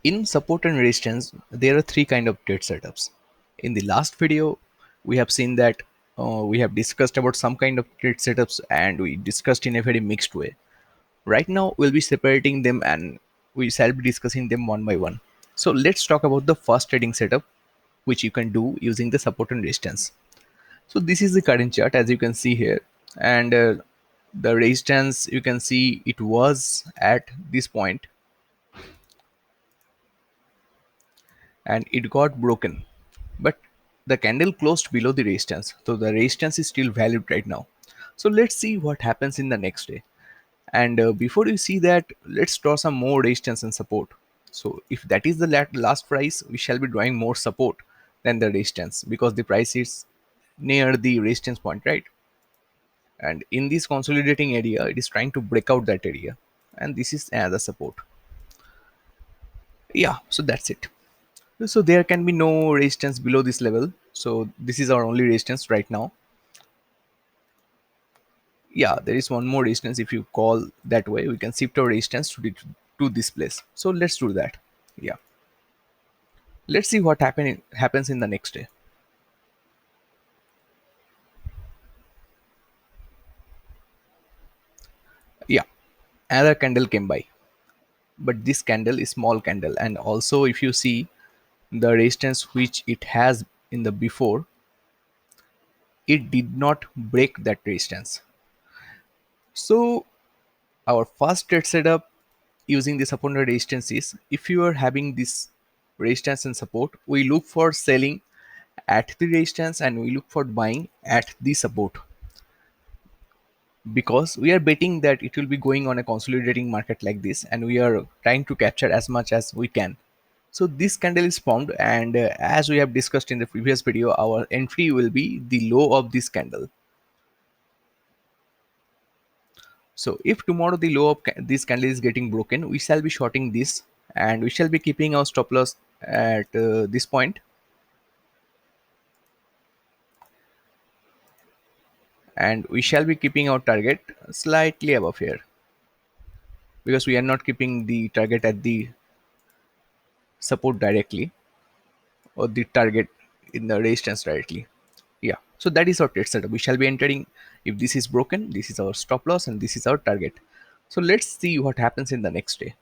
In support and resistance, there are three kind of trade setups. In the last video, we have seen that we have discussed about some kind of trade setups and we discussed in a very mixed way. Right now, we'll be separating them and we shall be discussing them one by one. So let's talk about the first trading setup, which you can do using the support and resistance. So this is the current chart as you can see here, and the resistance you can see it was at this point and it got broken, but the candle closed below the resistance, so the resistance is still valid right now. So let's see what happens in the next day. And before you see that, let's draw some more resistance and support. So if that is the last price, we shall be drawing more support than the resistance because the price is near the resistance point, right? And in this consolidating area, it is trying to break out that area, and this is another support. Yeah, so that's it. So there can be no resistance below this level, so this is our only resistance right now. Yeah, there is one more resistance. If you call that way, we can shift our resistance to this place. So let's do that. Yeah, let's see what happens in the next day. Yeah, another candle came by, but this candle is small candle, and also if you see the resistance which it has in the before, it did not break that resistance. So our first trade setup using the support and resistance is, if you are having this resistance and support, we look for selling at the resistance and we look for buying at the support, because we are betting that it will be going on a consolidating market like this and we are trying to capture as much as we can. So this candle is formed, and as we have discussed in the previous video, our entry will be the low of this candle. So if tomorrow the low of this candle is getting broken, we shall be shorting this and we shall be keeping our stop loss at this point, and we shall be keeping our target slightly above here, because we are not keeping the target at the support directly or the target in the resistance directly. Yeah, so that is our trade setup. We shall be entering, if this is broken, this is our stop loss and this is our target. So let's see what happens in the next day.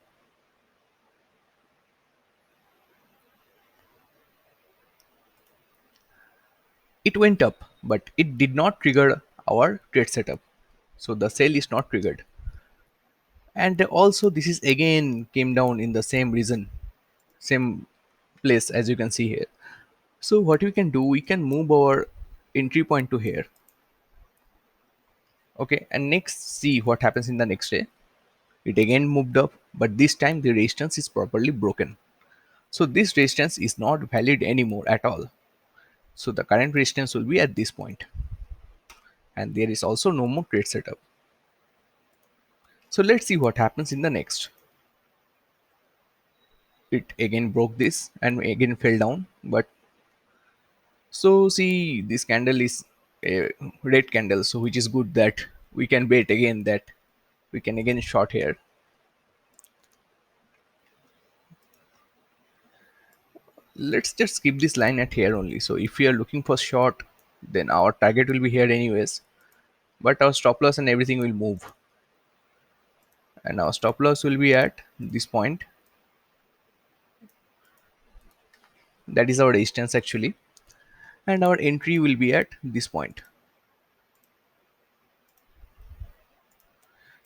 It went up, but it did not trigger our trade setup, so the sale is not triggered. And also this is again came down in the same region, same place as you can see here. So what we can do, we can move our entry point to here. Okay, and next see what happens in the next day. It again moved up, but this time the resistance is properly broken. So this resistance is not valid anymore at all. So the current resistance will be at this point, and there is also no more trade setup. So let's see what happens in the next. It again broke this and again fell down, but so see this candle is a red candle, so which is good that we can bet again that we can again short here. Let's just skip this line at here only. So if we are looking for short, then our target will be here anyways, but our stop loss and everything will move, and our stop loss will be at this point. That is our resistance actually, and our entry will be at this point.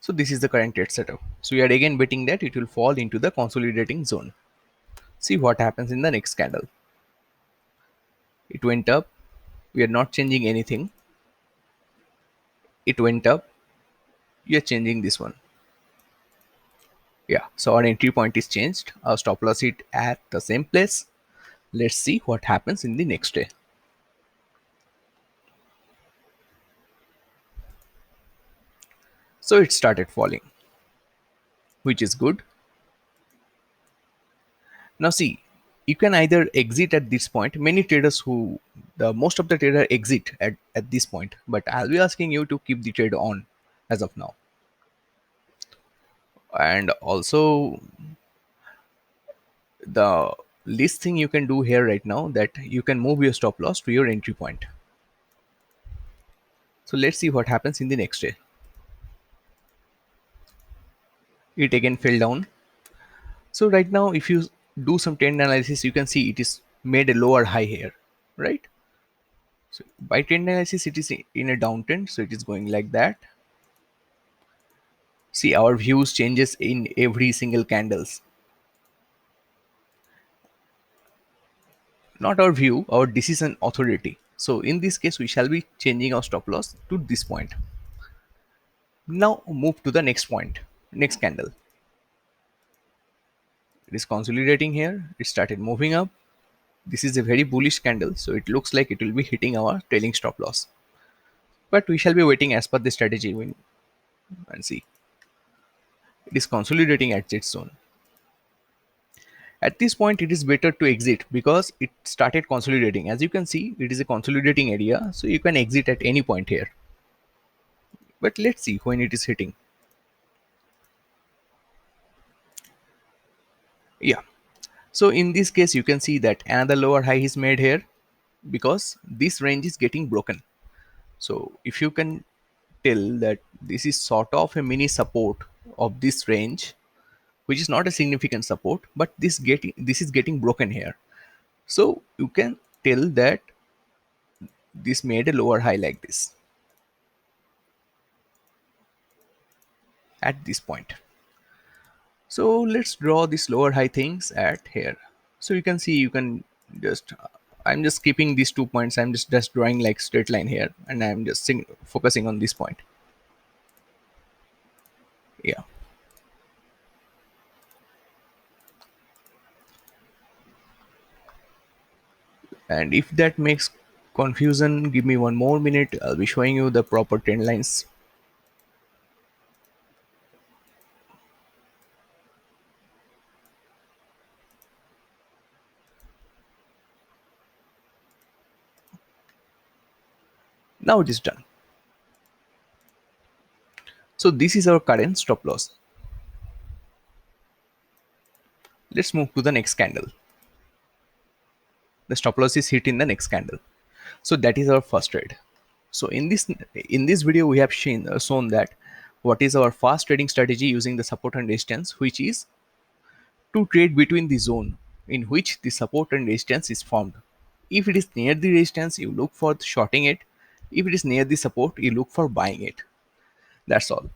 So this is the current trade setup. So we are again betting that it will fall into the consolidating zone. See what happens in the next candle. It went up, we are not changing anything. It went up, we are changing this one. Yeah, so our entry point is changed, our stop loss is at the same place. Let's see what happens in the next day. So it started falling, which is good. Now see, you can either exit at this point. Many traders who, the most of the trader exit at this point, but I'll be asking you to keep the trade on as of now. And also The least thing you can do here right now, that you can move your stop loss to your entry point. So let's see what happens in the next day. It again fell down. So right now, if you do some trend analysis, you can see it is made a lower high here, right? So by trend analysis, it is in a downtrend, so it is going like that. See, our views changes in every single candles. Not our view, our decision authority. So in this case, we shall be changing our stop loss to this point. Now move to the next point, next candle. It is consolidating here. It started moving up. This is a very bullish candle, so it looks like it will be hitting our trailing stop loss. But we shall be waiting as per the strategy and see. It is consolidating at its zone. At this point, it is better to exit because it started consolidating. As you can see, it is a consolidating area, so you can exit at any point here. But let's see when it is hitting. Yeah. So in this case, you can see that another lower high is made here because this range is getting broken. So if you can tell that this is sort of a mini support of this range, which is not a significant support, but this is getting broken here. So you can tell that this made a lower high like this at this point. So let's draw these lower high things at here. So you can see, you can just I'm just skipping these 2 points. I'm just drawing like straight line here, and I'm just focusing on this point. Yeah. And if that makes confusion, give me 1 more minute. I'll be showing you the proper trend lines. Now it is done. So this is our current stop loss. Let's move to the next candle. The stop loss is hit in the next candle. So that is our first trade. So in this video, we have shown that what is our fast trading strategy using the support and resistance, which is to trade between the zone in which the support and resistance is formed. If it is near the resistance, you look for shorting it. If it is near the support, you look for buying it. That's all.